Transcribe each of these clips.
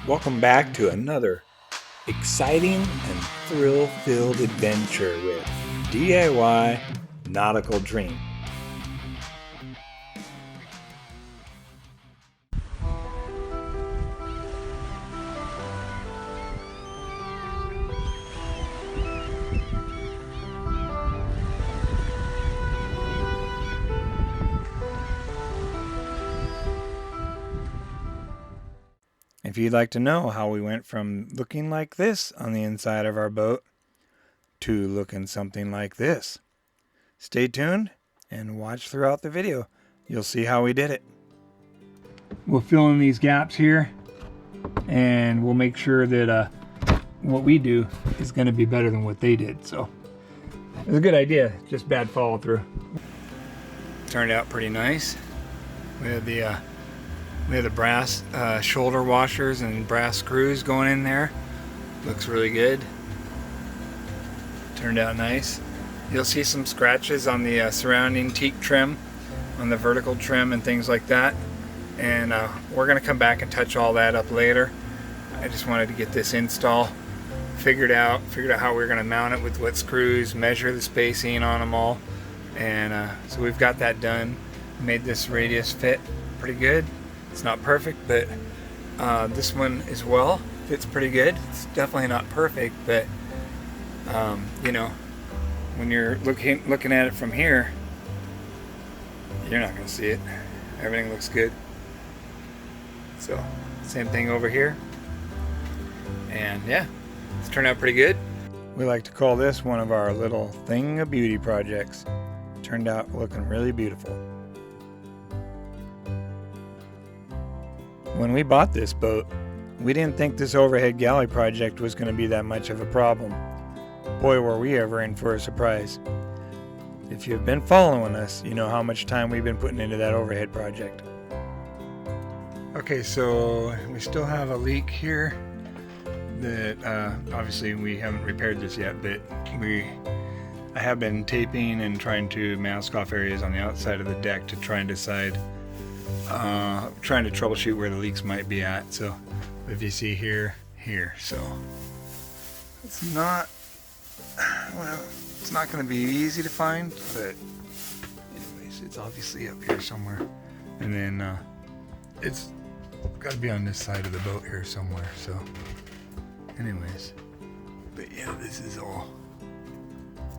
Welcome back to another exciting and thrill-filled adventure with DIY Nautical Dream. If you'd like to know how we went from looking like this on the inside of our boat to looking something like this, stay tuned and watch throughout the video. You'll see how we did it. We'll fill in these gaps here and we'll make sure that what we do is going to be better than what they did. So it was a good idea, just bad follow through. Turned out pretty nice. We had the brass shoulder washers and brass screws going in there. Looks really good. Turned out nice. You'll see some scratches on the surrounding teak trim, on the vertical trim and things like that. And we're going to come back and touch all that up later. I just wanted to get this install figured out how we're going to mount it with what screws, measure the spacing on them all. And so we've got that done. Made this radius fit pretty good. It's not perfect, but this one as well fits pretty good. It's definitely not perfect, but you know, when you're looking at it from here, you're not going to see it. Everything looks good. So same thing over here, and yeah, it's turned out pretty good. We like to call this one of our little thing of beauty projects. Turned out looking really beautiful. When we bought this boat, we didn't think this overhead galley project was going to be that much of a problem. Boy, were we ever in for a surprise. If you've been following us, you know how much time we've been putting into that overhead project. Okay, so we still have a leak here that obviously we haven't repaired this yet, but I have been taping and trying to mask off areas on the outside of the deck to try and decide, trying to troubleshoot where the leaks might be at. So if you see here, so it's not, well, it's not going to be easy to find, but anyways, it's obviously up here somewhere. And then it's got to be on this side of the boat here somewhere. So anyways, but yeah, this is all,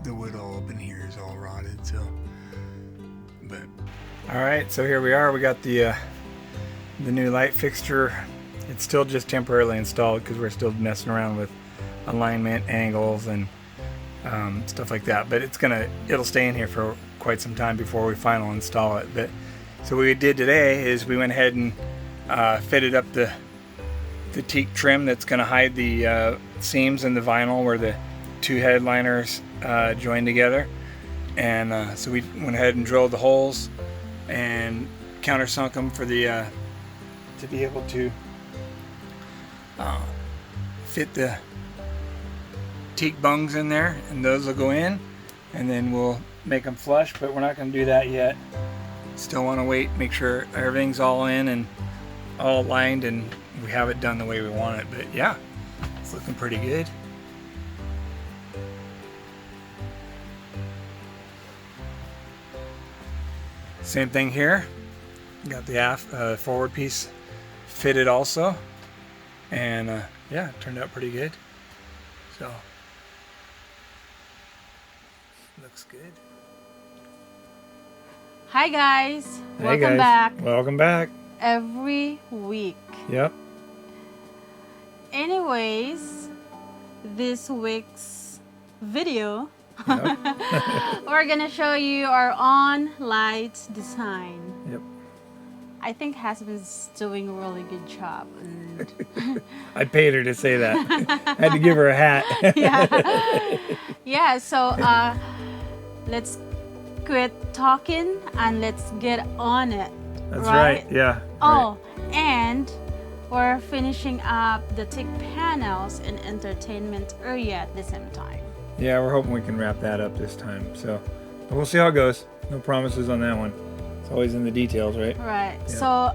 the wood all up in here is all rotted, so, but alright, so here we are. We got the new light fixture. It's still just temporarily installed because we're still messing around with alignment, angles, and stuff like that, but it'll stay in here for quite some time before we finally install it. But so what we did today is we went ahead and fitted up the teak trim that's going to hide the seams in the vinyl where the two headliners join together. And so we went ahead and drilled the holes and countersunk them for the to be able to fit the teak bungs in there, and those will go in, and then we'll make them flush, but we're not going to do that yet. Still want to wait, make sure everything's all in and all aligned and we have it done the way we want it. But yeah, it's looking pretty good. Same thing here. Got the aft forward piece fitted also, and yeah, it turned out pretty good. So looks good. Hi guys, Hey welcome guys. back. Welcome back. Every week. Yep. Anyways, this week's video, Yep. we're gonna show you our on light design. Yep. I think Hasbin's doing a really good job. And I paid her to say that. I had to give her a hat. yeah, so let's quit talking and let's get on it. That's right. Yeah. Oh, and we're finishing up the teak panels and entertainment area at the same time. Yeah, we're hoping we can wrap that up this time. So, but we'll see how it goes. No promises on that one. It's always in the details, right? Right. Yeah. So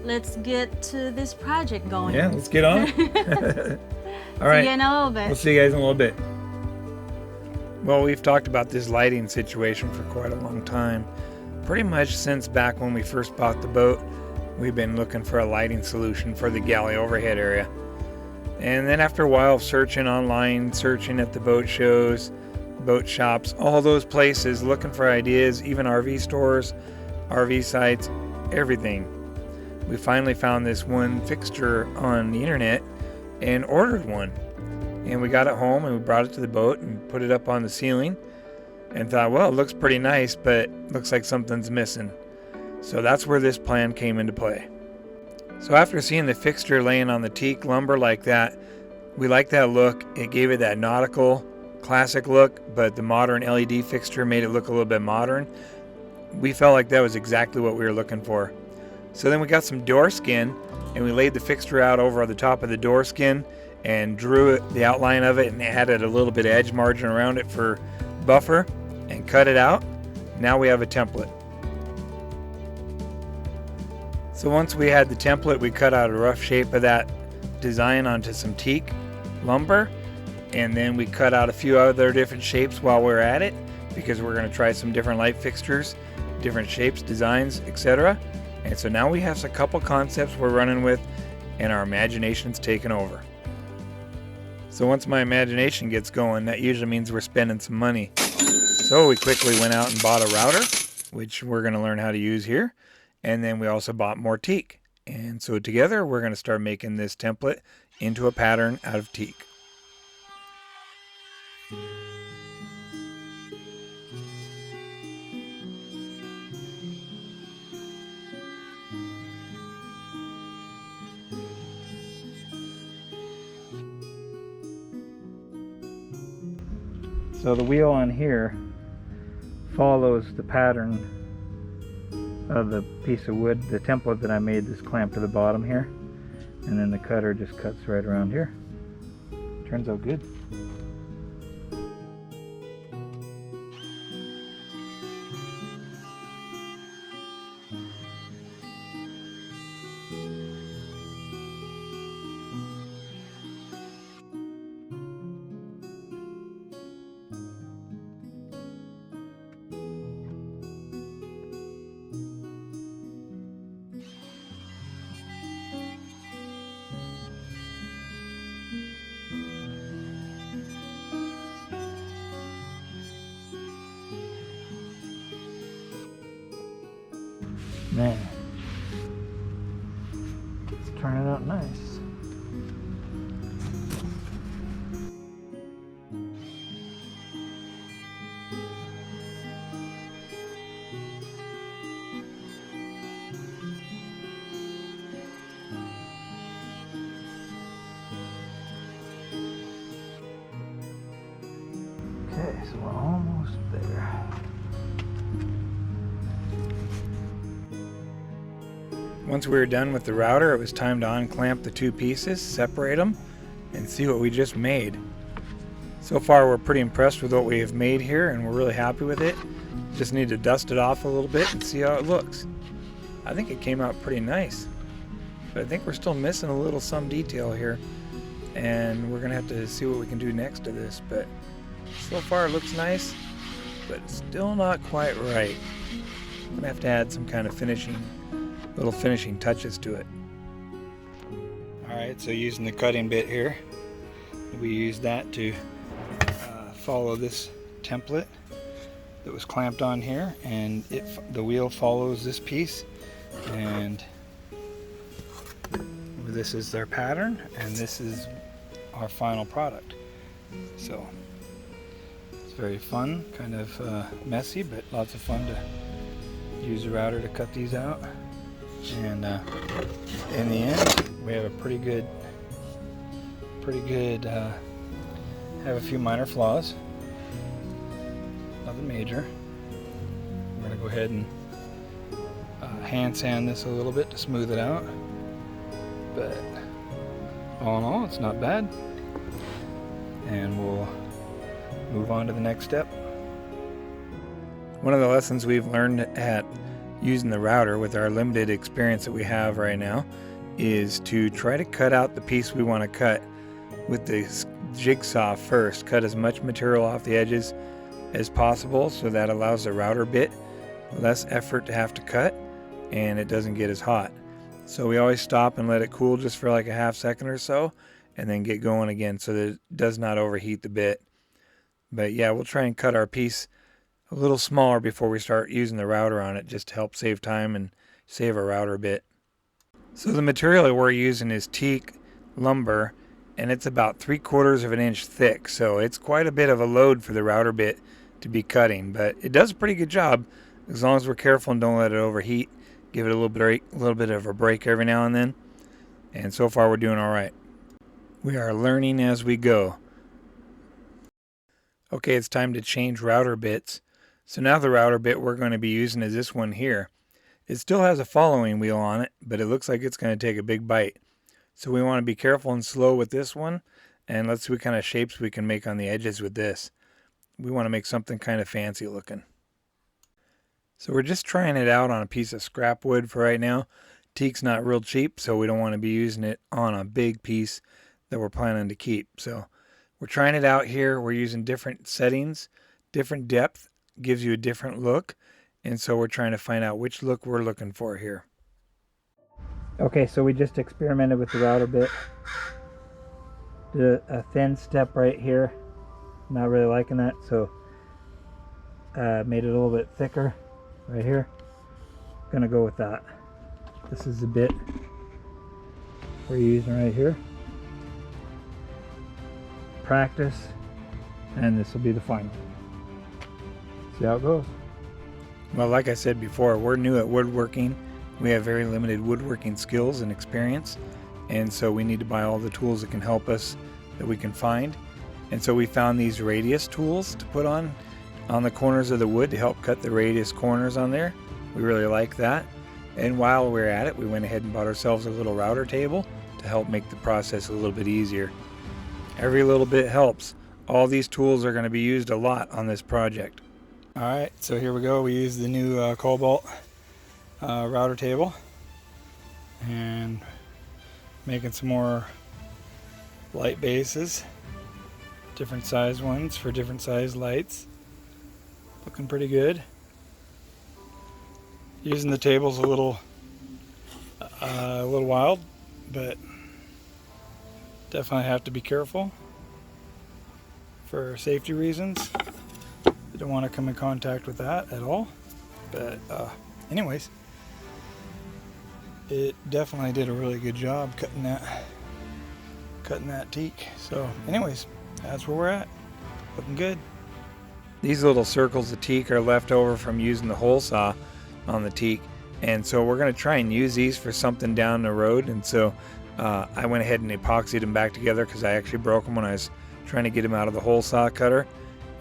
let's get to this project going. Yeah, let's get on it. All right. See you in a little bit. We'll see you guys in a little bit. Well, we've talked about this lighting situation for quite a long time. Pretty much since back when we first bought the boat, we've been looking for a lighting solution for the galley overhead area. And then after a while of searching online, searching at the boat shows, boat shops, all those places, looking for ideas, even RV stores, RV sites, everything. We finally found this one fixture on the internet and ordered one. And we got it home and we brought it to the boat and put it up on the ceiling and thought, well, it looks pretty nice, but looks like something's missing. So that's where this plan came into play. So after seeing the fixture laying on the teak lumber like that, we liked that look. It gave it that nautical classic look, but the modern LED fixture made it look a little bit modern. We felt like that was exactly what we were looking for. So then we got some door skin and we laid the fixture out over the top of the door skin and drew the outline of it and added a little bit of edge margin around it for buffer and cut it out. Now we have a template. So once we had the template, we cut out a rough shape of that design onto some teak lumber, and then we cut out a few other different shapes while we're at it because we're going to try some different light fixtures, different shapes, designs, etc. And so now we have a couple concepts we're running with and our imagination's taken over. So once my imagination gets going, that usually means we're spending some money. So we quickly went out and bought a router, which we're going to learn how to use here. And then we also bought more teak. And so together we're going to start making this template into a pattern out of teak. So the wheel on here follows the pattern of the piece of wood, the template that I made, this clamp to the bottom here, and then the cutter just cuts right around here. Turns out good. Man, it's turning out nice. Okay, so we're almost there. Once we were done with the router, it was time to unclamp the two pieces, separate them, and see what we just made. So far we're pretty impressed with what we have made here and we're really happy with it. Just need to dust it off a little bit and see how it looks. I think it came out pretty nice, but I think we're still missing a little some detail here and we're gonna have to see what we can do next to this, but so far it looks nice, but it's still not quite right. I'm gonna have to add some kind of little finishing touches to it. Alright, so using the cutting bit here, we used that to follow this template that was clamped on here, and the wheel follows this piece, and this is their pattern and this is our final product. So it's very fun, kind of messy, but lots of fun to use a router to cut these out. And in the end, we have a pretty good, have a few minor flaws, nothing major. We're going to go ahead and hand sand this a little bit to smooth it out, but all in all, it's not bad. And we'll move on to the next step. One of the lessons we've learned at using the router with our limited experience that we have right now is to try to cut out the piece we want to cut with the jigsaw first. Cut as much material off the edges as possible so that allows the router bit less effort to have to cut and it doesn't get as hot. So we always stop and let it cool just for like a half second or so and then get going again so that it does not overheat the bit. But yeah, we'll try and cut our piece a little smaller before we start using the router on it, just to help save time and save our router bit. So the material that we're using is teak lumber, and it's about 3/4 of an inch thick, so it's quite a bit of a load for the router bit to be cutting, but it does a pretty good job as long as we're careful and don't let it overheat. Give it a little bit of a break every now and then, and so far we're doing all right. We are learning as we go. Okay, it's time to change router bits. So now the router bit we're going to be using is this one here. It still has a following wheel on it, but it looks like it's going to take a big bite. So we want to be careful and slow with this one, and let's see what kind of shapes we can make on the edges with this. We want to make something kind of fancy looking. So we're just trying it out on a piece of scrap wood for right now. Teak's not real cheap, so we don't want to be using it on a big piece that we're planning to keep. So we're trying it out here. We're using different settings, different depth. Gives you a different look, and so we're trying to find out which look we're looking for here. Okay, so we just experimented with the router bit. Did a thin step right here. Not really liking that, so made it a little bit thicker right here. Gonna go with that. This is the bit we're using right here. Practice, and this will be the final. See how it goes. Well, like I said before, we're new at woodworking. We have very limited woodworking skills and experience, and so we need to buy all the tools that can help us that we can find. And so we found these radius tools to put on the corners of the wood to help cut the radius corners on there. We really like that. And while we're at it, we went ahead and bought ourselves a little router table to help make the process a little bit easier. Every little bit helps. All these tools are going to be used a lot on this project. Alright, so here we go. We use the new Cobalt router table and making some more light bases, different size ones for different size lights. Looking pretty good. Using the tables a little wild, but definitely have to be careful for safety reasons. Don't want to come in contact with that at all, but anyways, it definitely did a really good job cutting that teak. So anyways, that's where we're at. Looking good. These little circles of teak are left over from using the hole saw on the teak, and so we're going to try and use these for something down the road. And so I went ahead and epoxied them back together because I actually broke them when I was trying to get them out of the hole saw cutter.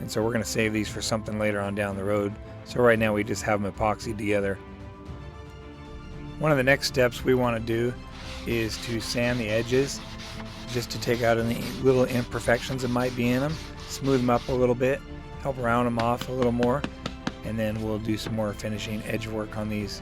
And so we're going to save these for something later on down the road. So right now we just have them epoxied together. One of the next steps we want to do is to sand the edges just to take out any little imperfections that might be in them, smooth them up a little bit, help round them off a little more, and then we'll do some more finishing edge work on these.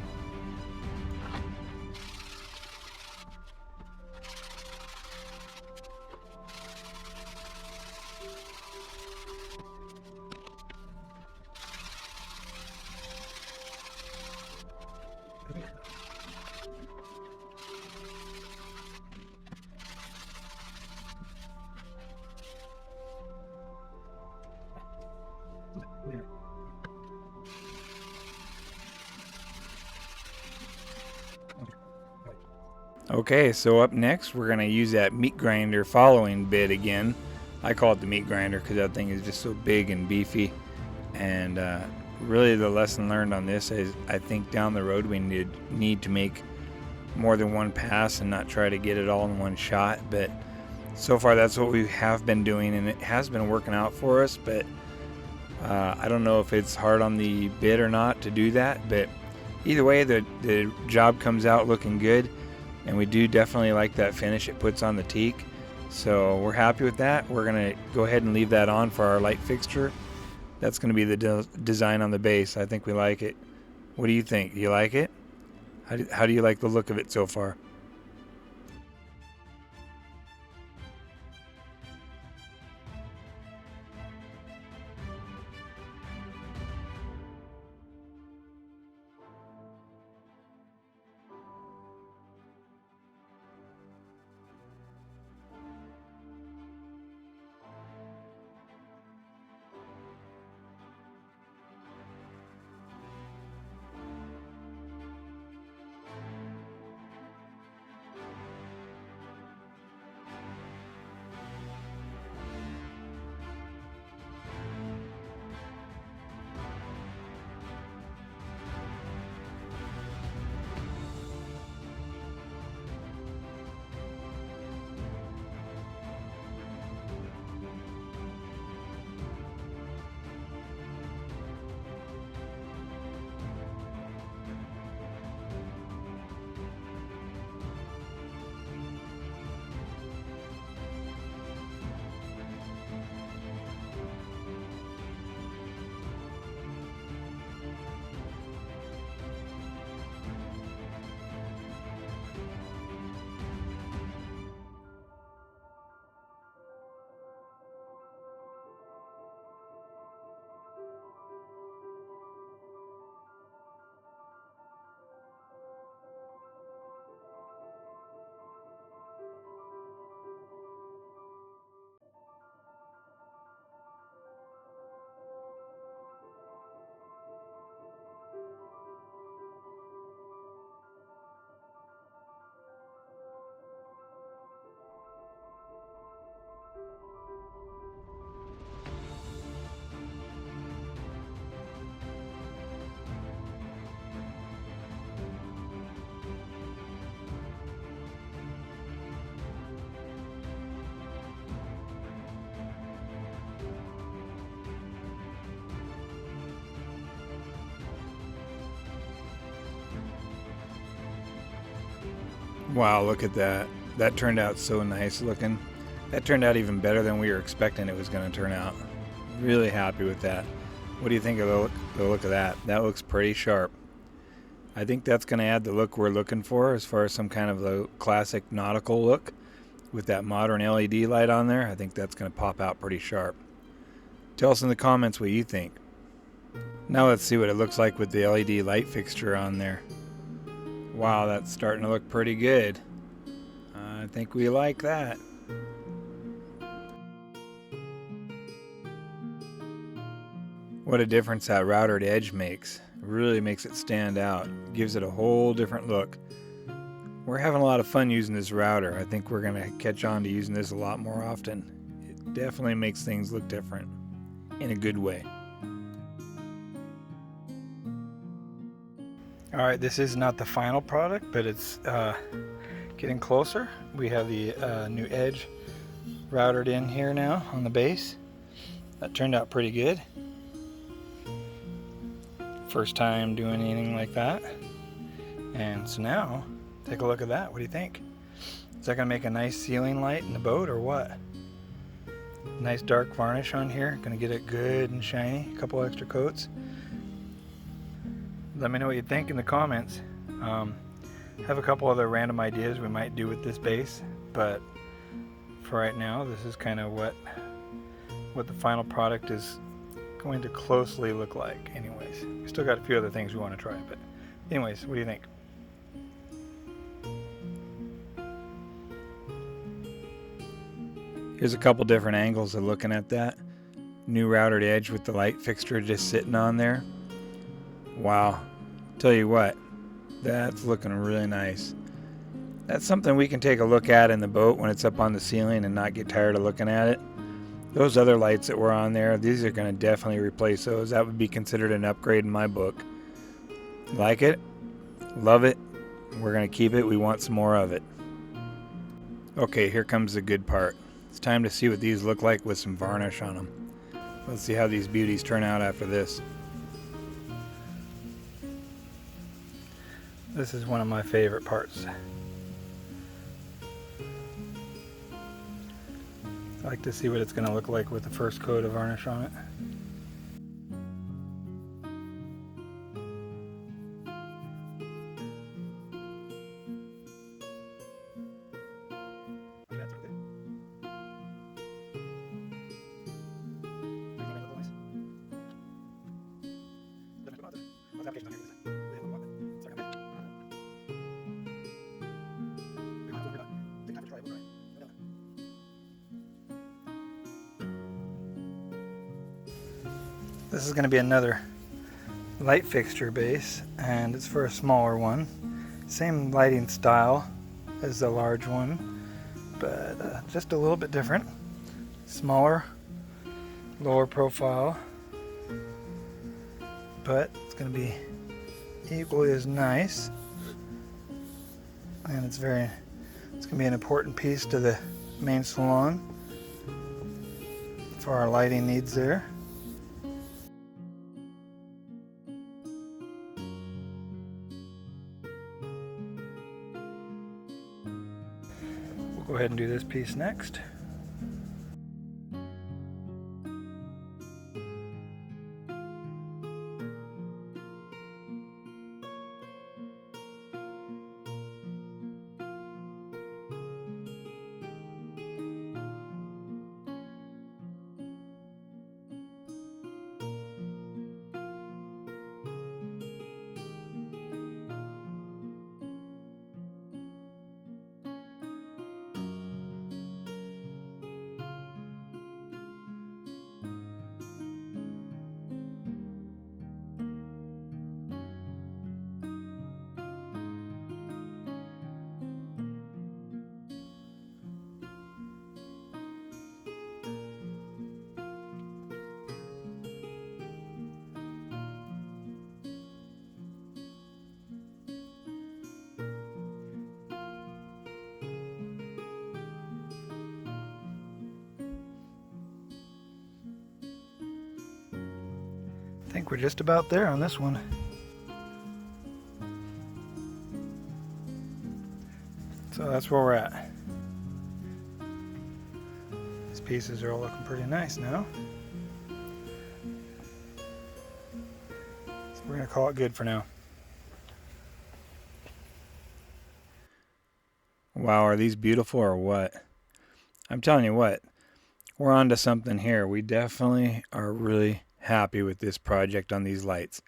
Okay, so up next we're going to use that meat grinder following bit again. I call it the meat grinder because that thing is just so big and beefy. And really the lesson learned on this is I think down the road we need to make more than one pass and not try to get it all in one shot. But so far that's what we have been doing, and it has been working out for us. But I don't know if it's hard on the bit or not to do that. But either way, the job comes out looking good. And we do definitely like that finish it puts on the teak. So we're happy with that. We're going to go ahead and leave that on for our light fixture. That's going to be the design on the base. I think we like it. What do you think? Do you like it? How do you like the look of it so far? Wow, look at that. That turned out so nice looking. That turned out even better than we were expecting it was going to turn out. Really happy with that. What do you think of the look of that? That looks pretty sharp. I think that's going to add the look we're looking for as far as some kind of a classic nautical look with that modern LED light on there. I think that's going to pop out pretty sharp. Tell us in the comments what you think. Now let's see what it looks like with the LED light fixture on there. Wow, that's starting to look pretty good. I think we like that. What a difference that routered edge makes. It really makes it stand out. Gives it a whole different look. We're having a lot of fun using this router. I think we're going to catch on to using this a lot more often. It definitely makes things look different in a good way. Alright, this is not the final product, but it's getting closer. We have the new edge routered in here now on the base. That turned out pretty good. First time doing anything like that. And so now, take a look at that. What do you think? Is that going to make a nice ceiling light in the boat or what? Nice dark varnish on here. Going to get it good and shiny. A couple extra coats. Let me know what you think in the comments. Have a couple other random ideas we might do with this base, but for right now, this is kind of what the final product is going to closely look like. Anyways, we still got a few other things we want to try, but anyways, what do you think? Here's a couple different angles of looking at that. New routered edge with the light fixture just sitting on there. Wow, tell you what, that's looking really nice. That's something we can take a look at in the boat when it's up on the ceiling and not get tired of looking at it. Those other lights that were on there, these are going to definitely replace those. That would be considered an upgrade in my book. Like it? Love it? We're going to keep it. We want some more of it. Okay, here comes the good part. It's time to see what these look like with some varnish on them. Let's see how these beauties turn out after this. This is one of my favorite parts. I like to see what it's going to look like with the first coat of varnish on it. This is going to be another light fixture base, and it's for a smaller one. Same lighting style as the large one, but just a little bit different. Smaller, lower profile, but it's going to be equally as nice, and it's going to be an important piece to the main salon for our lighting needs there. We'll go ahead and do this piece next. I think we're just about there on this one. So that's where we're at. These pieces are all looking pretty nice now. So we're going to call it good for now. Wow, are these beautiful or what? I'm telling you what, we're on to something here. We definitely are really happy with this project on these lights.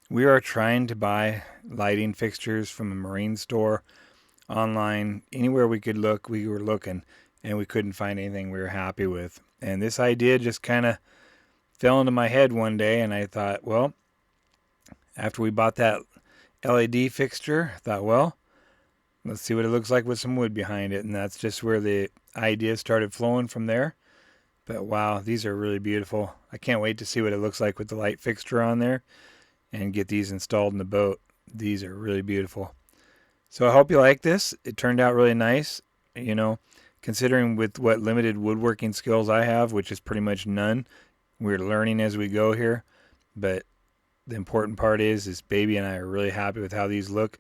We are trying to buy lighting fixtures from a marine store, online, anywhere we could look, we were looking, and we couldn't find anything we were happy with. And this idea just kind of fell into my head one day, and I thought, well, after we bought that LED fixture, I thought, well, let's see what it looks like with some wood behind it. And that's just where the idea started flowing from there. But wow, these are really beautiful. I can't wait to see what it looks like with the light fixture on there and get these installed in the boat. These are really beautiful. So I hope you like this. It turned out really nice, you know, considering with what limited woodworking skills I have, which is pretty much none. We're learning as we go here. But the important part is Baby and I are really happy with how these look.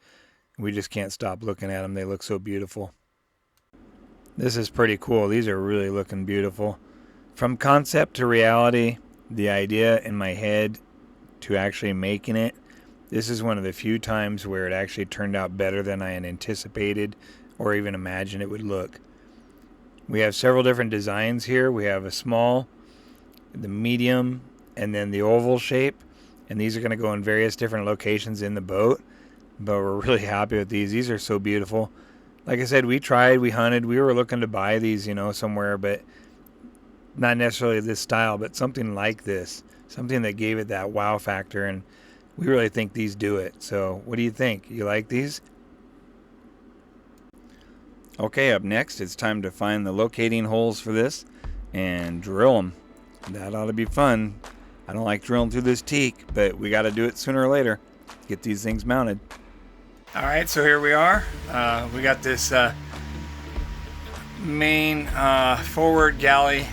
We just can't stop looking at them. They look so beautiful. This is pretty cool. These are really looking beautiful. From concept to reality, the idea in my head to actually making it, this is one of the few times where it actually turned out better than I had anticipated or even imagined it would look. We have several different designs here. We have a small, the medium, and then the oval shape. And these are going to go in various different locations in the boat. But we're really happy with these. These are so beautiful. Like I said, we tried, we hunted, we were looking to buy these, you know, somewhere, but not necessarily this style, but something like this. Something that gave it that wow factor, and we really think these do it. So what do you think? You like these? Okay, up next, it's time to find the locating holes for this and drill them. That ought to be fun. I don't like drilling through this teak, but we got to do it sooner or later. Get these things mounted. All right, so here we are. We got this main forward galley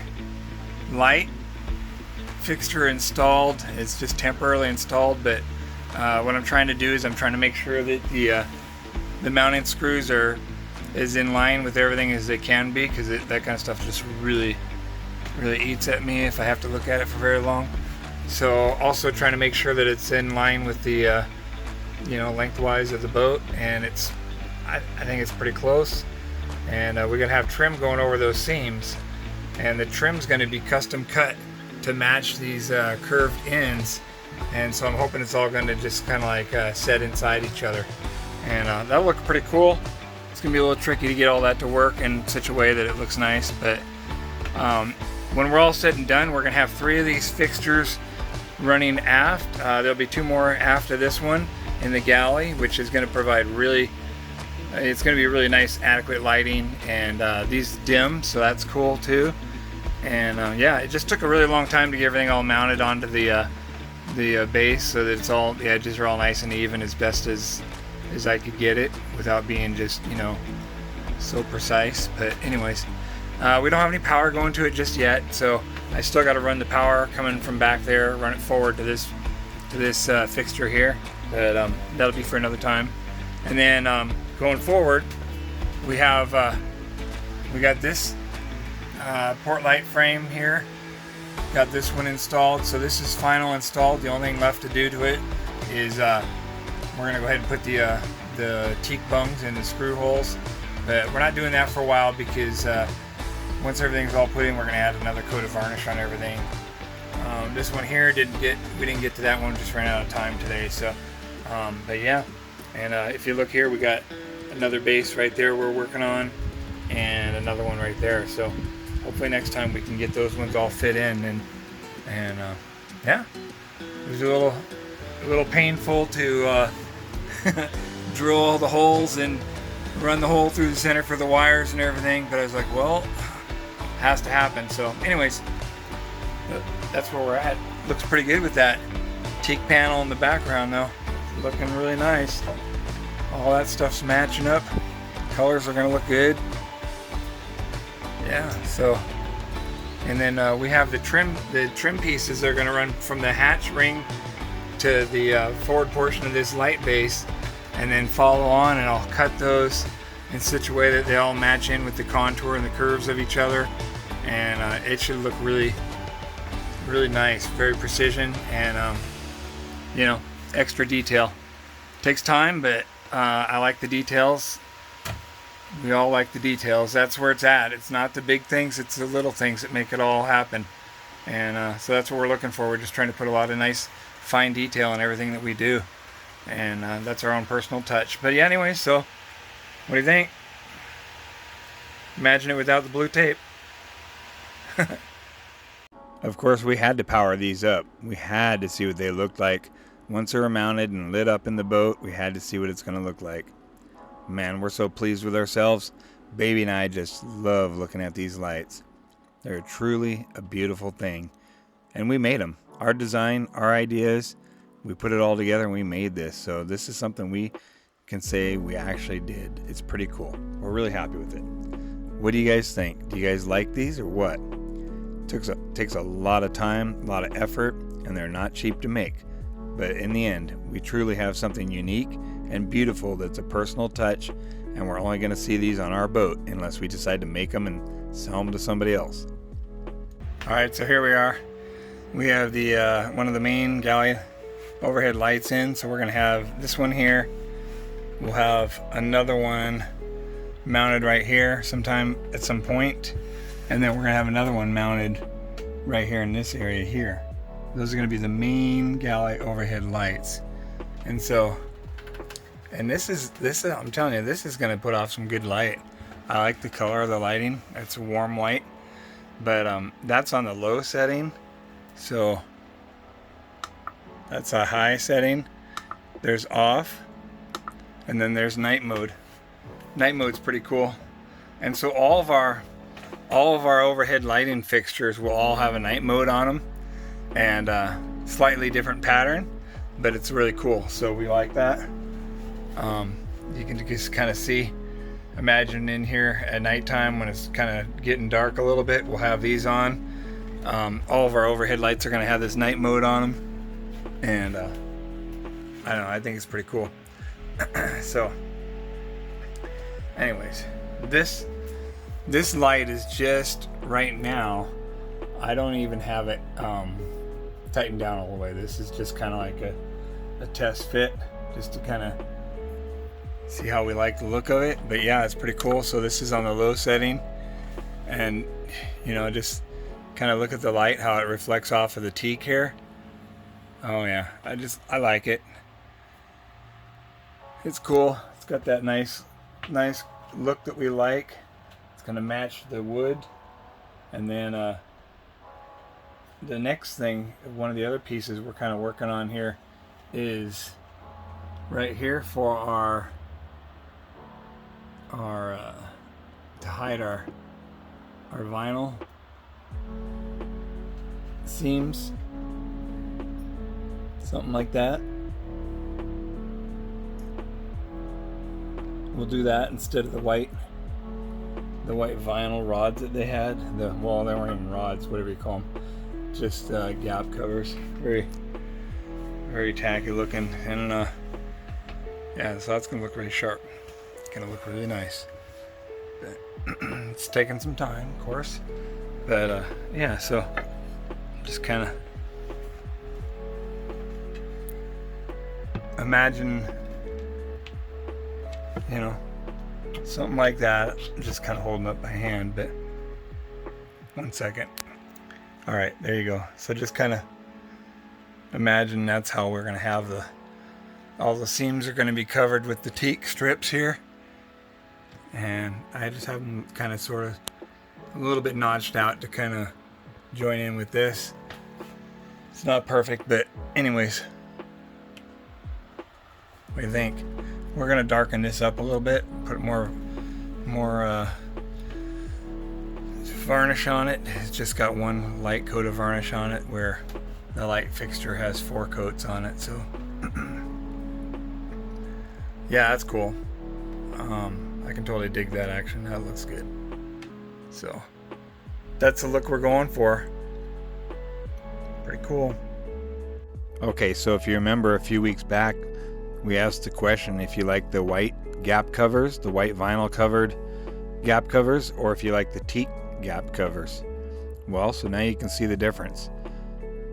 light fixture installed. It's just temporarily installed, but what I'm trying to do is I'm trying to make sure that the mounting screws are as in line with everything as they can be, because that kind of stuff just really eats at me if I have to look at it for very long. So also trying to make sure that it's in line with the you know, lengthwise of the boat, and I think it's pretty close. And we're gonna have trim going over those seams, and the trim's gonna be custom cut to match these curved ends and so I'm hoping it's all going to just kind of like set inside each other, and that'll look pretty cool. It's going to be a little tricky to get all that to work in such a way that it looks nice, but when we're all said and done, we're going to have 3 of these fixtures running aft. There'll be 2 more aft of this one in the galley, which is going to provide it's going to be really nice, adequate lighting, and these dim, so that's cool too. And yeah, it just took a really long time to get everything all mounted onto the base, so that it's all, the edges are all nice and even, as best as I could get it without being just, you know, so precise. But anyways, we don't have any power going to it just yet, so I still got to run the power coming from back there, run it forward to this fixture here. But that'll be for another time. And then going forward, we got this port light frame here. Got this one installed, so this is final installed. The only thing left to do to it is we're gonna go ahead and put the teak bungs in the screw holes. But we're not doing that for a while, because once everything's all put in, we're gonna add another coat of varnish on everything. This one here we didn't get to that one, just ran out of time today. So, but yeah, and if you look here, we got another base right there we're working on, and another one right there. So hopefully next time we can get those ones all fit in, and yeah, it was a little painful to drill all the holes and run the hole through the center for the wires and everything, but I was like, well, it has to happen. So anyways, that's where we're at. Looks pretty good with that teak panel in the background though. Looking really nice. All that stuff's matching up. Colors are gonna look good. Yeah, so, and then we have the trim pieces are gonna run from the hatch ring to the forward portion of this light base, and then follow on, and I'll cut those in such a way that they all match in with the contour and the curves of each other, and it should look really nice, very precision, and you know, extra detail. Takes time, but I like the details. We all like the details. That's where it's at. It's not the big things, it's the little things that make it all happen. And so that's what we're looking for. We're just trying to put a lot of nice fine detail in everything that we do, and that's our own personal touch. But yeah, anyway, so what do you think? Imagine it without the blue tape. Of course, we had to power these up. We had to see what they looked like. Once they were mounted and lit up in the boat, we had to see what it's going to look like. Man, we're so pleased with ourselves. Baby and I just love looking at these lights. They're truly a beautiful thing. And we made them. Our design, our ideas, we put it all together and we made this. So this is something we can say we actually did. It's pretty cool. We're really happy with it. What do you guys think? Do you guys like these or what? Takes a lot of time, a lot of effort, and they're not cheap to make. But in the end, we truly have something unique and beautiful that's a personal touch, and we're only going to see these on our boat unless we decide to make them and sell them to somebody else. Alright, so here we are. We have the one of the main galley overhead lights in, so we're going to have this one here. We'll have another one mounted right here at some point, and then we're going to have another one mounted right here in this area here. Those are going to be the main galley overhead lights. And so, and this is I'm telling you, this is going to put off some good light. I like the color of the lighting. It's a warm white, but that's on the low setting. So that's a high setting. There's off, and then there's night mode. Night mode's pretty cool. And so all of our overhead lighting fixtures will all have a night mode on them, and slightly different pattern, but it's really cool. So we like that. You can just kind of see, imagine in here at nighttime when it's kind of getting dark a little bit, we'll have these on. All of our overhead lights are going to have this night mode on them, and I don't know, I think it's pretty cool. So anyways, this light is just right now, I don't even have it tightened down all the way. This is just kind of like a test fit, just to kind of see how we like the look of it. But yeah, it's pretty cool. So this is on the low setting, and you know, just kind of look at the light, how it reflects off of the teak here. Oh yeah, I like it. It's cool. It's got that nice look that we like. It's gonna match the wood. And then the next thing, one of the other pieces we're kind of working on here is right here for our to hide our vinyl seams, something like that. We'll do that instead of the white vinyl rods that they had. Well, they weren't even rods, whatever you call them, just gap covers. Very tacky looking, and yeah, so that's gonna look really sharp. It's gonna look really nice. But it's taking some time, of course, but yeah, so just kind of imagine, you know, something like that. I'm just kind of holding up my hand, but 1 second. All right, there you go. So just kind of imagine that's how we're going to have all the seams are going to be covered with the teak strips here. And I just have them kind of sort of a little bit notched out to kind of join in with this. It's not perfect, but anyways, what do you think? We're going to darken this up a little bit, put more varnish on it. It's just got one light coat of varnish on it, where the light fixture has 4 coats on it. So yeah, that's cool. I can totally dig that action. That looks good. So that's the look we're going for. Pretty cool. Okay, so if you remember a few weeks back, we asked the question if you like the white gap covers, the white vinyl covered gap covers, or if you like the teak gap covers. Well, so now you can see the difference.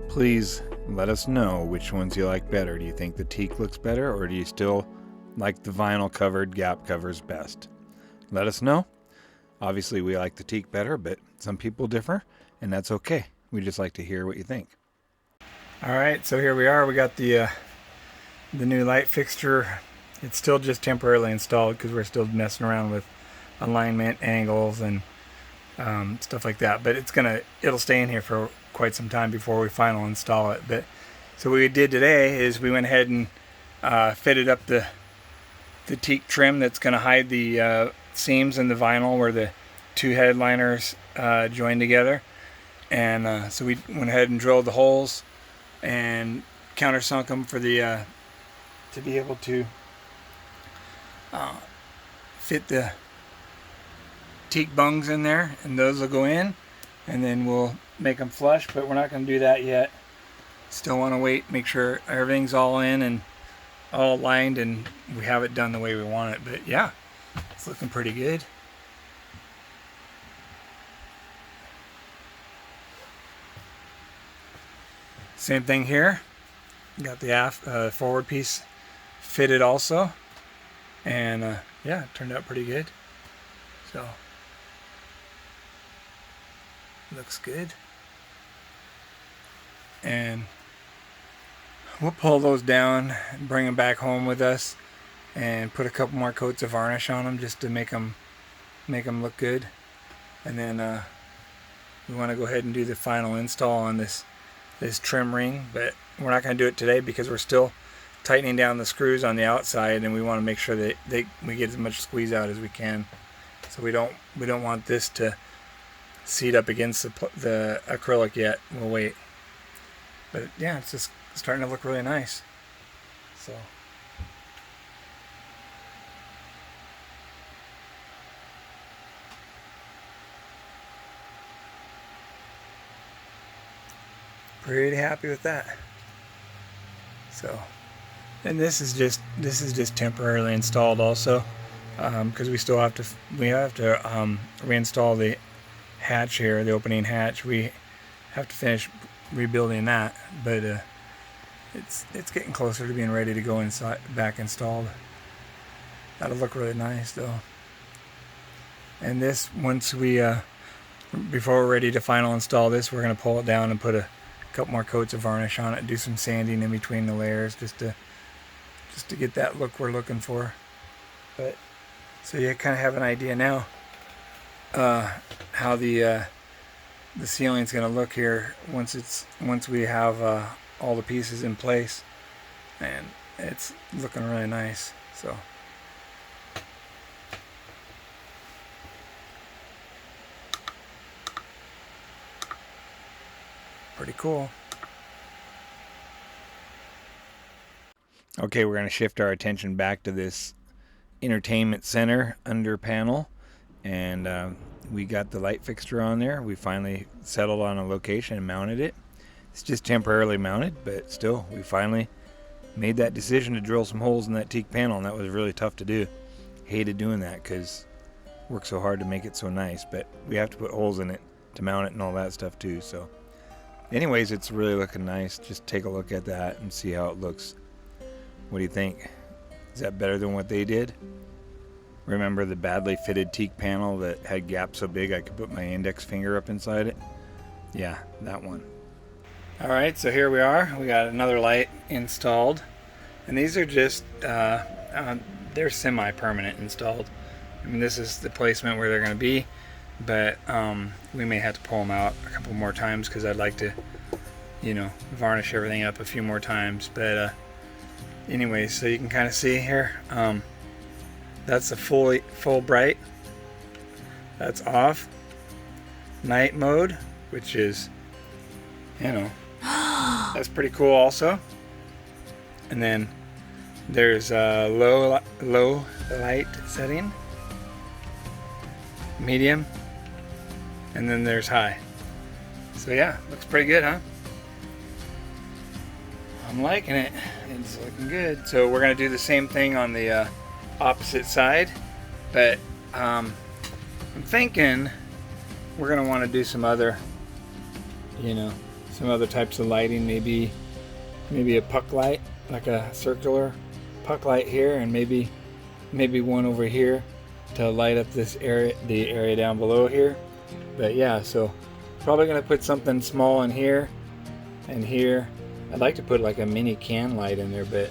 Please let us know which ones you like better. Do you think the teak looks better, or do you still like the vinyl covered gap covers best? Let us know. Obviously we like the teak better, but some people differ, and that's okay. We just like to hear what you think. All right, so here we are. We got the new light fixture. It's still just temporarily installed because we're still messing around with alignment, angles, and stuff like that. But it'll stay in here for quite some time before we finally install it. But so what we did today is we went ahead and fitted up the teak trim that's going to hide the seams in the vinyl where the 2 headliners join together. And so we went ahead and drilled the holes and countersunk them for the to be able to fit the teak bungs in there, and those will go in, and then we'll make them flush, but we're not going to do that yet. Still want to wait, make sure everything's all in and all aligned, and we have it done the way we want it. But yeah, it's looking pretty good. Same thing here. Got the aft forward piece fitted also, and yeah, it turned out pretty good. So looks good, and we'll pull those down and bring them back home with us and put a couple more coats of varnish on them just to make them look good. And then we want to go ahead and do the final install on this trim ring, but we're not going to do it today because we're still tightening down the screws on the outside, and we want to make sure that we get as much squeeze out as we can. So we don't want this to seat up against the acrylic yet. We'll wait. But yeah, it's just starting to look really nice. So pretty happy with that. So, and this is just temporarily installed also, because we have to reinstall the hatch here, the opening hatch. We have to finish rebuilding that, but it's getting closer to being ready to go back installed. That'll look really nice though. And this, once we before we're ready to final install this, we're going to pull it down and put a a couple more coats of varnish on it, do some sanding in between the layers just to get that look we're looking for. But so you kind of have an idea now how the ceiling's going to look here once we have all the pieces in place, and it's looking really nice. So pretty cool. Okay, we're going to shift our attention back to this entertainment center under panel, and we got the light fixture on there. We finally settled on a location and mounted it. It's just temporarily mounted, but still, we finally made that decision to drill some holes in that teak panel, and that was really tough to do. Hated doing that because it worked so hard to make it so nice, but we have to put holes in it to mount it and all that stuff too. So anyways, it's really looking nice. Just take a look at that and see how it looks. What do you think? Is that better than what they did? Remember the badly fitted teak panel that had gaps so big I could put my index finger up inside it? Yeah, that one. Alright, so here we are. We got another light installed. And these are just, they're semi-permanent installed. I mean, this is the placement where they're going to be. But we may have to pull them out a couple more times because I'd like to, you know, varnish everything up a few more times. But anyways, so you can kind of see here. That's a full bright. That's off. Night mode, which is, you know, that's pretty cool also. And then there's a low light setting, medium, and then there's high. So yeah, looks pretty good, huh? I'm liking it. It's looking good. So we're gonna do the same thing on the opposite side, but I'm thinking we're gonna want to do some other, you know, some other types of lighting. Maybe a puck light, like a circular puck light here, and maybe one over here to light up this area, the area down below here. But yeah, so probably gonna put something small in here and here. I'd like to put like a mini can light in there, but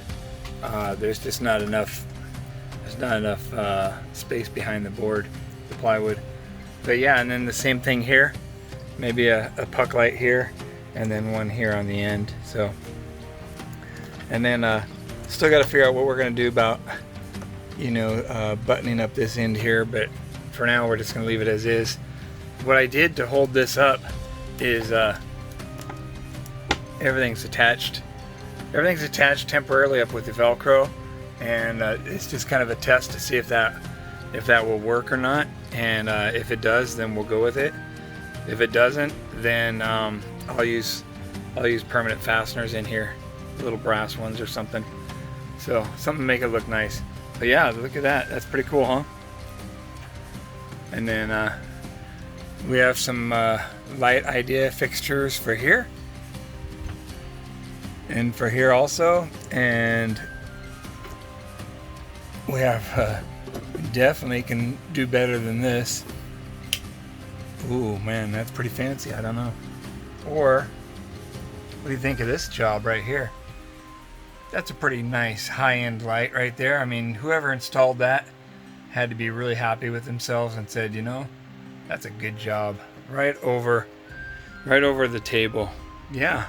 there's just not enough. There's not enough space behind the board, the plywood. But yeah, and then the same thing here. Maybe a puck light here, and then one here on the end. So, and then still got to figure out what we're gonna do about, you know, buttoning up this end here. But for now, we're just gonna leave it as is. What I did to hold this up is everything's attached. Everything's attached temporarily up with the Velcro, and it's just kind of a test to see if that will work or not. And if it does, then we'll go with it. If it doesn't, then I'll use permanent fasteners in here, little brass ones or something. So something to make it look nice. But yeah, look at that. That's pretty cool, huh? And then we have some light idea fixtures for here. And for here also. And we have definitely can do better than this. Ooh, man, that's pretty fancy. I don't know. Or what do you think of this job right here? That's a pretty nice high-end light right there. I mean, whoever installed that had to be really happy with themselves and said, you know, that's a good job. Right over the table. Yeah.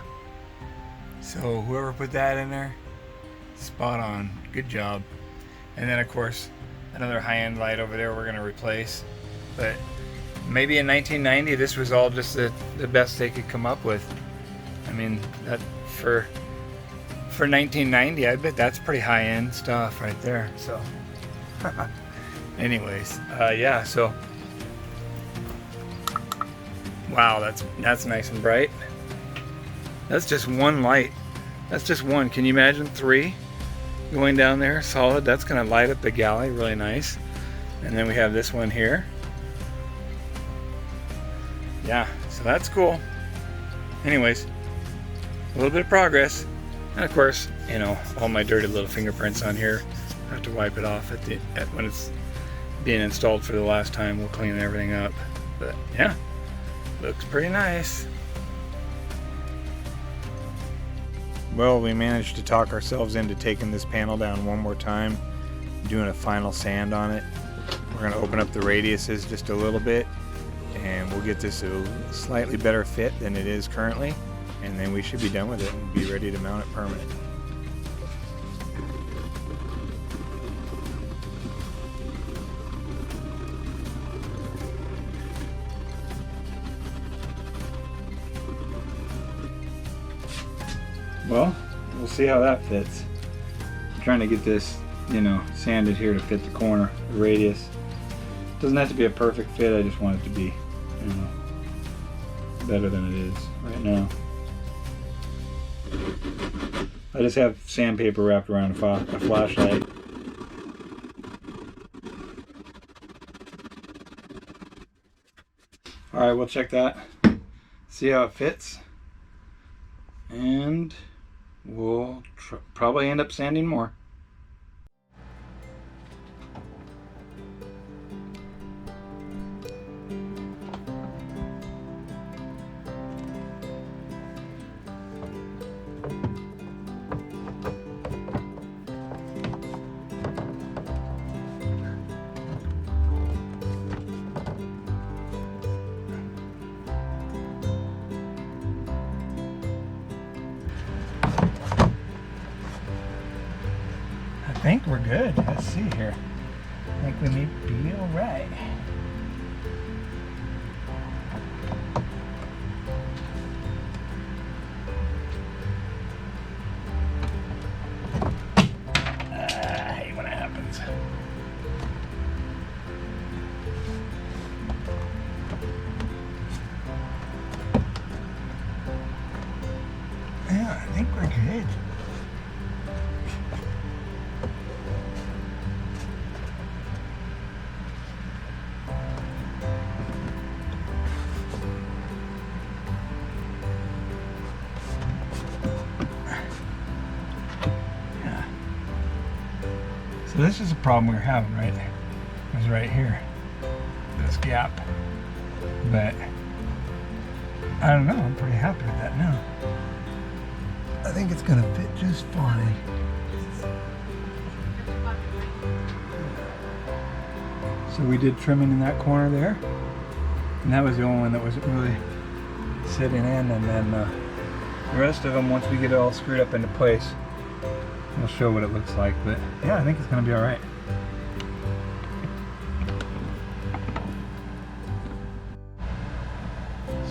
So whoever put that in there, spot on. Good job. And then of course another high-end light over there we're gonna replace. But maybe in 1990 this was all just the best they could come up with. I mean, that for 1990, I bet that's pretty high-end stuff right there. So anyways, yeah, so wow, that's nice and bright. That's just one light. That's just one. Can you imagine 3 going down there solid? That's gonna light up the galley really nice. And then we have this one here. Yeah, so that's cool. Anyways, a little bit of progress. And of course, you know, all my dirty little fingerprints on here. I have to wipe it off when it's being installed for the last time. We'll clean everything up. But yeah, looks pretty nice. Well, we managed to talk ourselves into taking this panel down one more time, doing a final sand on it. We're going to open up the radiuses just a little bit, and we'll get this a slightly better fit than it is currently, and then we should be done with it and be ready to mount it permanent. Well, we'll see how that fits. I'm trying to get this, sanded here to fit the corner, the radius. Doesn't have to be a perfect fit, I just want it to be, better than it is right now. I just have sandpaper wrapped around a flashlight. Alright, we'll check that, see how it fits, and we'll probably end up sanding more. I think we're good. Let's see here. I think we may be all right. I hate when it happens. Yeah, I think we're good. So this is a problem we were having, right? It was right here, this gap. But I don't know, I'm pretty happy with that now. I think it's gonna fit just fine. So we did trimming in that corner there, and that was the only one that wasn't really sitting in, and then the rest of them, once we get it all screwed up into place, we'll show what it looks like. But yeah, I think it's gonna be all right.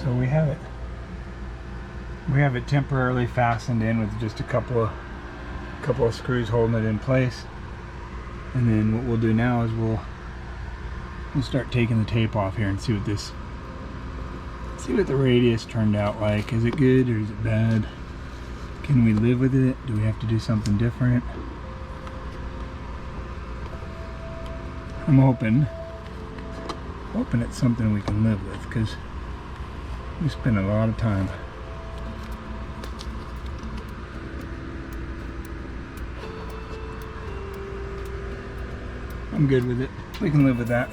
So we have it temporarily fastened in with just a couple of screws holding it in place. And then what we'll do now is we'll start taking the tape off here and see what the radius turned out like. Is it good or is it bad? Can we live with it? Do we have to do something different? I'm hoping it's something we can live with, because we spend a lot of time. I'm good with it. We can live with that.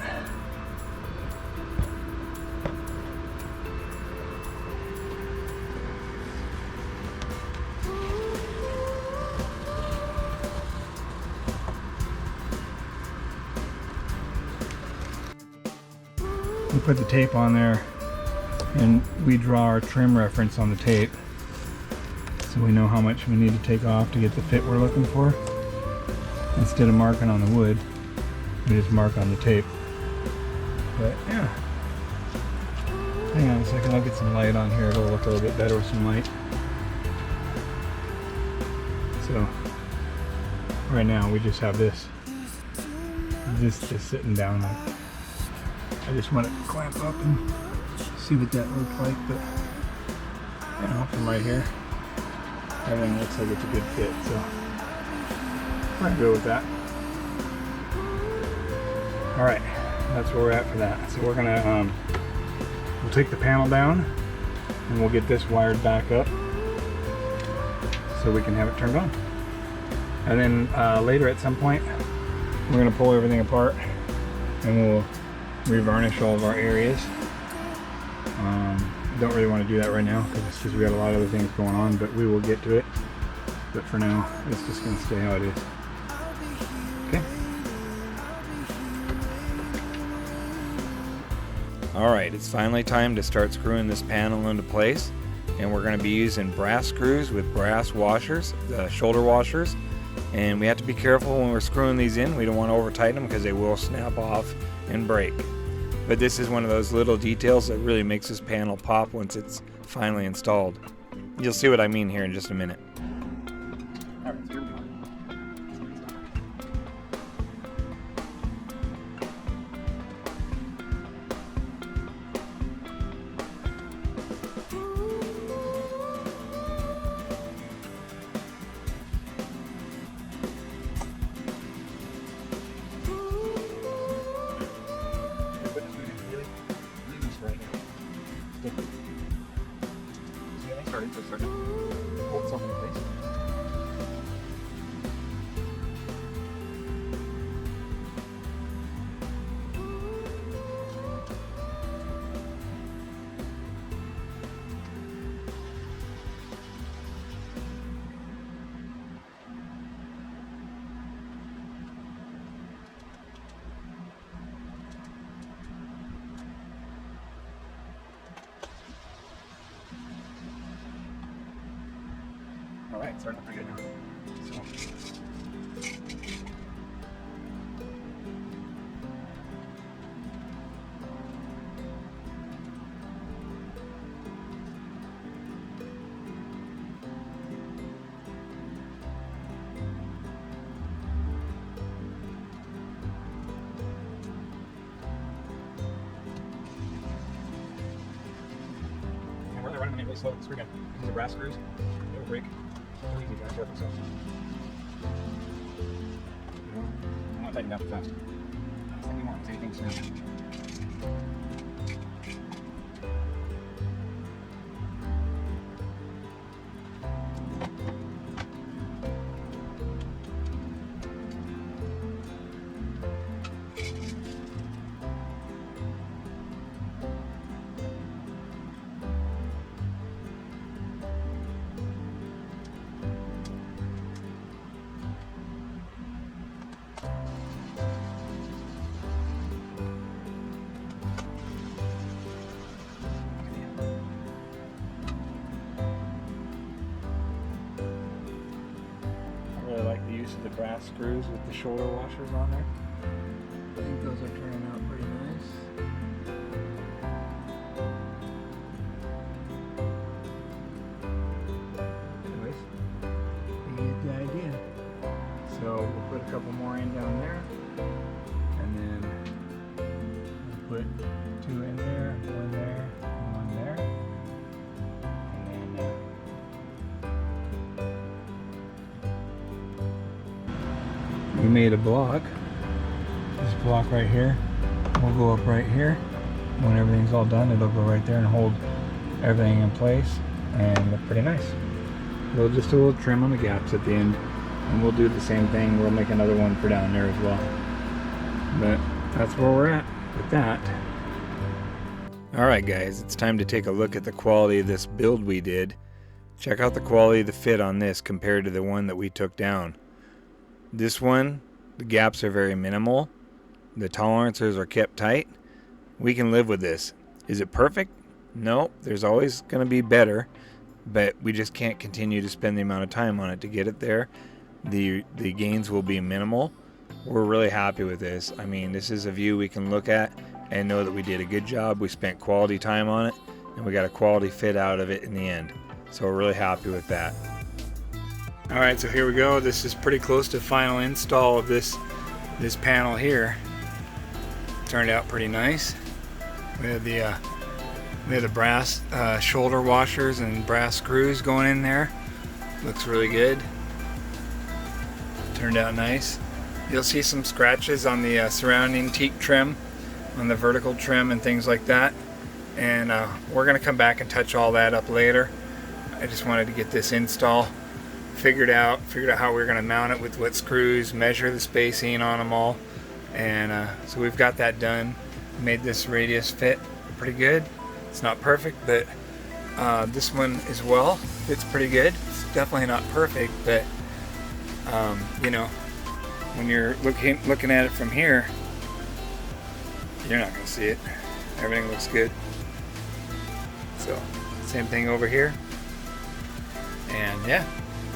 We put the tape on there, and we draw our trim reference on the tape, so we know how much we need to take off to get the fit we're looking for. Instead of marking on the wood, we just mark on the tape. But yeah, hang on a second, I'll get some light on here. It'll look a little bit better with some light. So right now we just have this just sitting down. I just want to clamp up and see what that looks like, but from right here, everything looks like it's a good fit, so I'm good with that. All right, that's where we're at for that. So we're gonna we'll take the panel down and we'll get this wired back up so we can have it turned on. And then later at some point, we're gonna pull everything apart and we'll revarnish all of our areas. Don't really want to do that right now because we got a lot of other things going on, but we will get to it. but for now, it's just going to stay how it is. Okay. Alright, it's finally time to start screwing this panel into place, and we're going to be using brass screws with brass washers, shoulder washers, and we have to be careful when we're screwing these in. We don't want to over tighten them because they will snap off and break. But this is one of those little details that really makes this panel pop once it's finally installed. You'll see what I mean here in just a minute. Hold something in place. All right, starting pretty good now. So. And we're running really slow. So we're going to use the brass screws. It'll break. Easy, guys, perfect. So, I'm not taking that too fast. Anymore, it's anything soon. The brass screws with the shoulder washers on there. I think those are turning out pretty nice. Anyways, you get the idea. So we'll put a couple more in down there, and then we'll put two in there, one there, and one there. We made a block. This block right here will go up right here. When everything's all done, it'll go right there and hold everything in place and look pretty nice. We'll just do a little trim on the gaps at the end, and we'll do the same thing. We'll make another one for down there as well. But that's where we're at with that. Alright guys, it's time to take a look at the quality of this build we did. Check out the quality of the fit on this compared to the one that we took down. This one, the gaps are very minimal. The tolerances are kept tight. We can live with this. Is it perfect? No, there's always going to be better, but we just can't continue to spend the amount of time on it to get it there. The gains will be minimal. We're really happy with this. I mean, this is a view we can look at and know that we did a good job. We spent quality time on it, and we got a quality fit out of it in the end. So we're really happy with that. Alright, so here we go. This is pretty close to final install of this panel here. Turned out pretty nice. We had the brass shoulder washers and brass screws going in there. Looks really good. Turned out nice. You'll see some scratches on the surrounding teak trim, on the vertical trim and things like that. And we're going to come back and touch all that up later. I just wanted to get this install figured out how we're going to mount it with what screws, measure the spacing on them all, and so we've got that done. Made this radius fit pretty good. It's not perfect, but this one as well fits pretty good. It's definitely not perfect, but you know, when you're looking at it from here, you're not going to see it. Everything looks good. So, same thing over here. And yeah,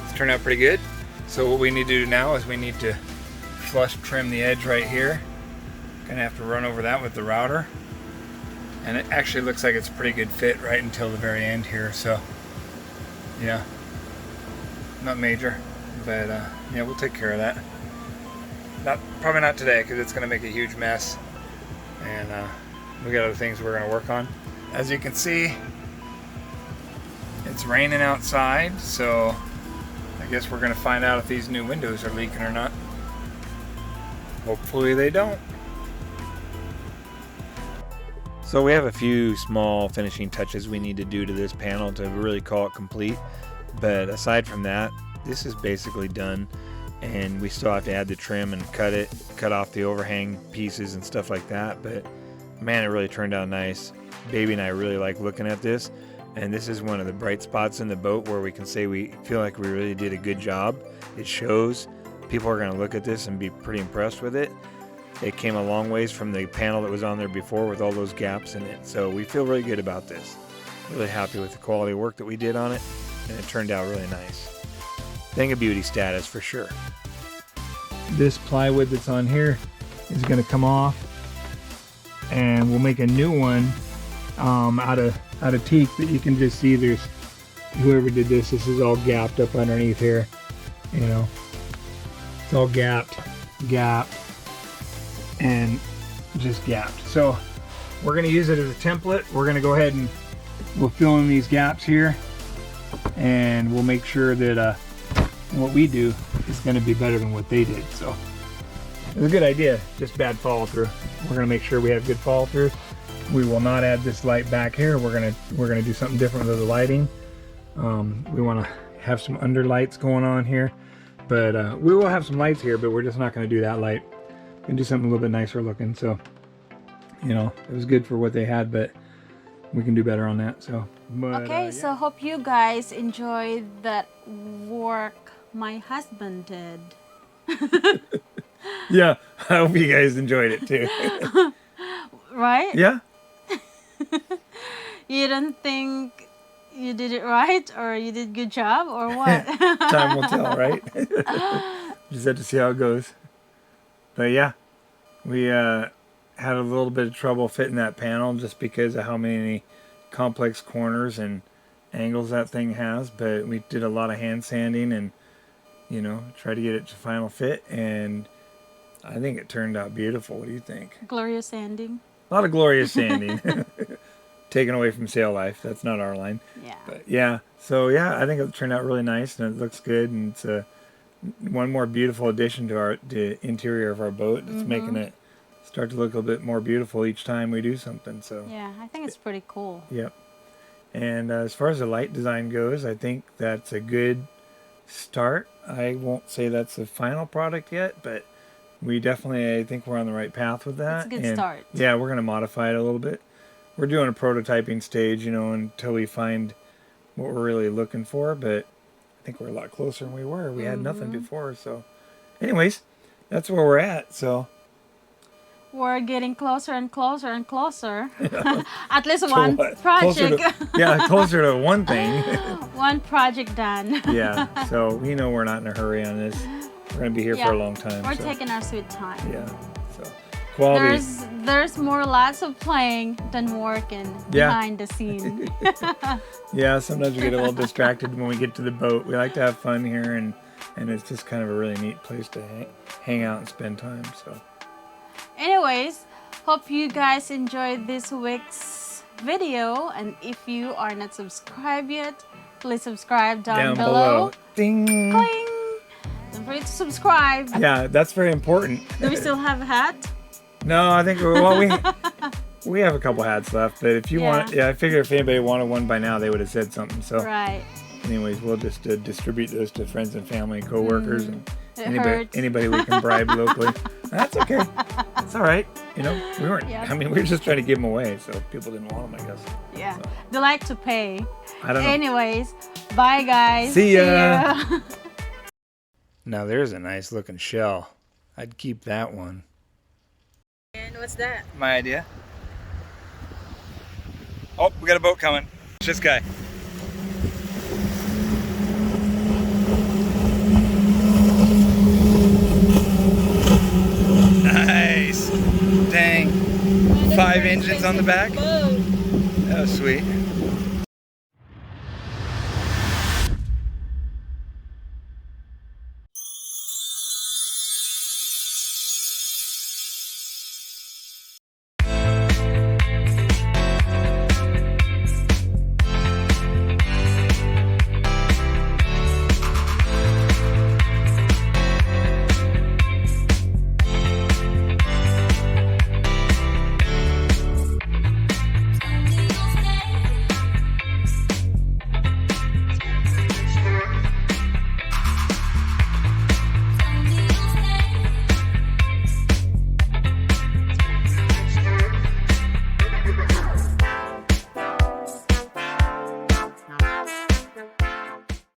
it's turned out pretty good. So what we need to do now is we need to flush trim the edge right here. Gonna have to run over that with the router. And it actually looks like it's a pretty good fit right until the very end here. So yeah, not major, but yeah, we'll take care of that. Probably not today, because it's gonna make a huge mess. And we got other things we're gonna work on. As you can see, it's raining outside, so I guess we're gonna find out if these new windows are leaking or not. Hopefully they don't. So we have a few small finishing touches we need to do to this panel to really call it complete. But aside from that, this is basically done. And we still have to add the trim and cut off the overhang pieces and stuff like that. But man, it really turned out nice. Baby and I really like looking at this. And this is one of the bright spots in the boat where we can say we feel like we really did a good job. It shows. People are going to look at this and be pretty impressed with it. It came a long ways from the panel that was on there before with all those gaps in it. So we feel really good about this. Really happy with the quality of work that we did on it. And it turned out really nice. Thing of beauty status for sure. This plywood that's on here is going to come off. And we'll make a new one out of teak that you can just see. There's whoever did this is all gapped up underneath here, you know, it's all gapped and just gapped. So we're going to use it as a template. We're going to go ahead and we'll fill in these gaps here, and we'll make sure that what we do is going to be better than what they did. So it's a good idea, just bad follow through. We're going to make sure we have good follow through. We will not add this light back here. We're gonna do something different with the lighting. We want to have some under lights going on here, but we will have some lights here, but we're just not going to do that light. We're gonna do something a little bit nicer looking. So, you know, it was good for what they had, but we can do better on that. So, but, okay, yeah. so hope you guys enjoyed that work my husband did. Yeah, I hope you guys enjoyed it too. Right? Yeah. You don't think you did it right, or you did good job, or what? Time will tell, right? Just have to see how it goes. But yeah, we had a little bit of trouble fitting that panel just because of how many complex corners and angles that thing has. But we did a lot of hand sanding and, you know, try to get it to final fit. And I think it turned out beautiful. What do you think? Glorious sanding. A lot of glorious sanding. Taken away from sail life. That's not our line. Yeah. But yeah, so yeah, I think it turned out really nice and it looks good, and it's one more beautiful addition to the interior of our boat. It's making it start to look a little bit more beautiful each time we do something. So yeah, I think it's pretty cool. Yep. And as far as the light design goes, I think that's a good start. I won't say that's the final product yet, but we definitely, I think we're on the right path with that. It's a good start. Yeah, we're going to modify it a little bit. We're doing a prototyping stage, you know, until we find what we're really looking for. But I think we're a lot closer than we were. We had nothing before. So anyways, that's where we're at. So we're getting closer and closer and closer. At least So one what? project. Closer to one thing. One project done. Yeah, so we know we're not in a hurry on this. We're going to be here for a long time. We're so. taking our sweet time. Yeah, so quality. There's more lots of playing than working behind the scene. Yeah, sometimes we get a little distracted when we get to the boat. We like to have fun here, and it's just kind of a really neat place to hang out and spend time. So anyways, hope you guys enjoyed this week's video, and if you are not subscribed yet, please subscribe down below. Ding! Cling! Don't forget to subscribe. Yeah, that's very important. Do we still have a hat? No, I think we have a couple hats left, but if you want, I figure if anybody wanted one by now, they would have said something. So right. anyways, we'll just distribute those to friends and family and co-workers and It hurts. Anybody we can bribe locally. That's okay. It's all right. You know, we weren't. Yeah. I mean, we were just trying to give them away, so people didn't want them, I guess. Yeah. So, They like to pay. I don't know. Anyways, bye guys. See ya. Now there's a nice looking shell. I'd keep that one. And what's that? My idea. Oh, we got a boat coming. It's this guy. Nice. Dang. 5 engines on the back. Oh, sweet.